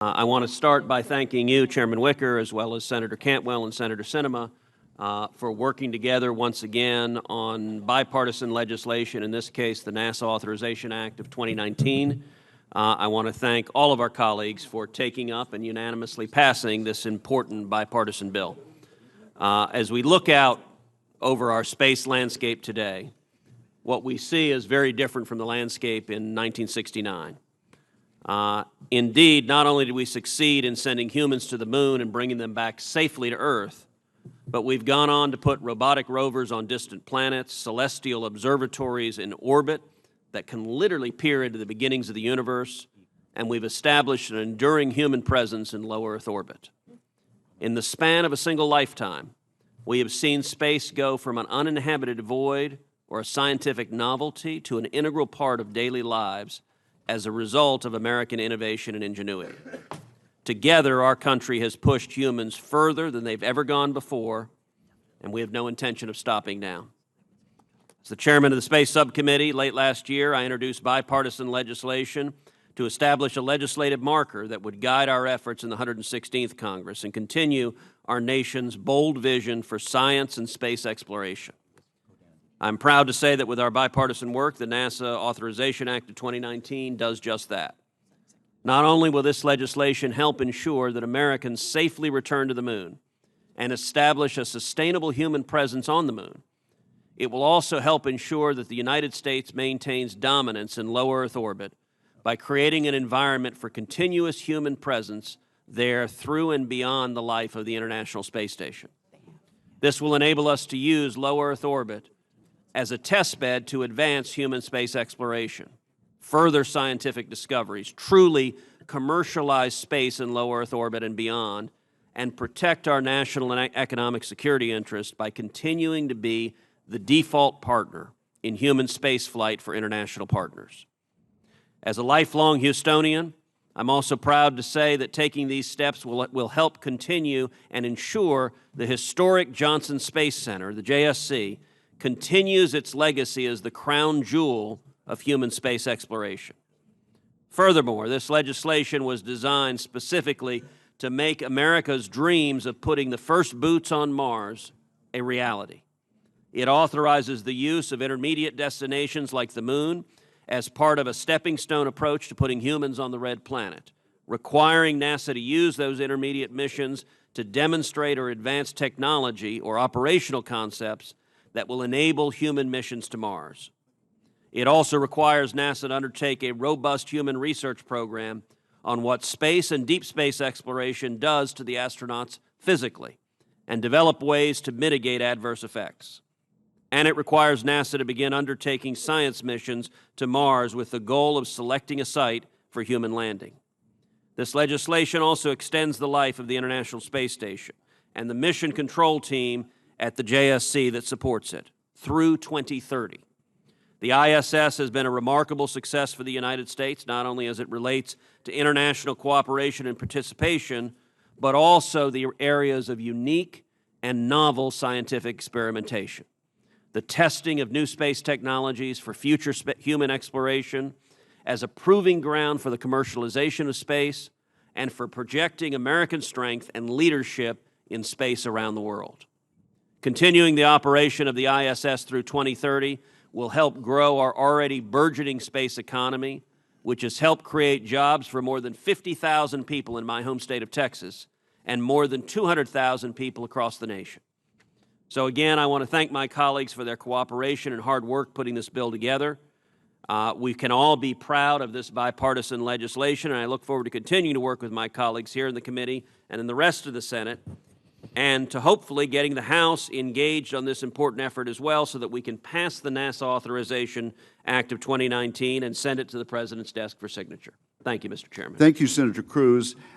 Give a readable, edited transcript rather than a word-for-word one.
I want to start by thanking you, Chairman Wicker, as well as Senator Cantwell and Senator Sinema, for working together once again on bipartisan legislation, in this case the NASA Authorization Act of 2019. I want to thank all of our colleagues for taking up and unanimously passing this important bipartisan bill. As we look out over our space landscape today, what we see is very different from the landscape in 1969. Indeed, not only did we succeed in sending humans to the moon and bringing them back safely to Earth, but we've gone on to put robotic rovers on distant planets, celestial observatories in orbit that can literally peer into the beginnings of the universe, and we've established an enduring human presence in low Earth orbit. In the span of a single lifetime, we have seen space go from an uninhabited void or a scientific novelty to an integral part of daily lives as a result of American innovation and ingenuity. Together, our country has pushed humans further than they've ever gone before, and we have no intention of stopping now. As the chairman of the Space Subcommittee, late last year, I introduced bipartisan legislation to establish a legislative marker that would guide our efforts in the 116th Congress and continue our nation's bold vision for science and space exploration. I'm proud to say that with our bipartisan work, the NASA Authorization Act of 2019 does just that. Not only will this legislation help ensure that Americans safely return to the moon and establish a sustainable human presence on the moon, it will also help ensure that the United States maintains dominance in low Earth orbit by creating an environment for continuous human presence there through and beyond the life of the International Space Station. This will enable us to use low Earth orbit as a testbed to advance human space exploration, further scientific discoveries, truly commercialize space in low Earth orbit and beyond, and protect our national and economic security interests by continuing to be the default partner in human space flight for international partners. As a lifelong Houstonian, I'm also proud to say that taking these steps will help continue and ensure the historic Johnson Space Center, the JSC, continues its legacy as the crown jewel of human space exploration. Furthermore, this legislation was designed specifically to make America's dreams of putting the first boots on Mars a reality. It authorizes the use of intermediate destinations like the moon as part of a stepping stone approach to putting humans on the red planet, requiring NASA to use those intermediate missions to demonstrate or advance technology or operational concepts that will enable human missions to Mars. It also requires NASA to undertake a robust human research program on what space and deep space exploration does to the astronauts physically and develop ways to mitigate adverse effects. And it requires NASA to begin undertaking science missions to Mars with the goal of selecting a site for human landing. This legislation also extends the life of the International Space Station and the mission control team at the JSC that supports it through 2030. The ISS has been a remarkable success for the United States, not only as it relates to international cooperation and participation, but also the areas of unique and novel scientific experimentation. The testing of new space technologies for future human exploration as a proving ground for the commercialization of space and for projecting American strength and leadership in space around the world. Continuing the operation of the ISS through 2030 will help grow our already burgeoning space economy, which has helped create jobs for more than 50,000 people in my home state of Texas and more than 200,000 people across the nation. So again, I want to thank my colleagues for their cooperation and hard work putting this bill together. We can all be proud of this bipartisan legislation, and I look forward to continuing to work with my colleagues here in the committee and in the rest of the Senate, and to hopefully getting the House engaged on this important effort as well so that we can pass the NASA Authorization Act of 2019 and send it to the President's desk for signature. Thank you, Mr. Chairman. Thank you, Senator Cruz.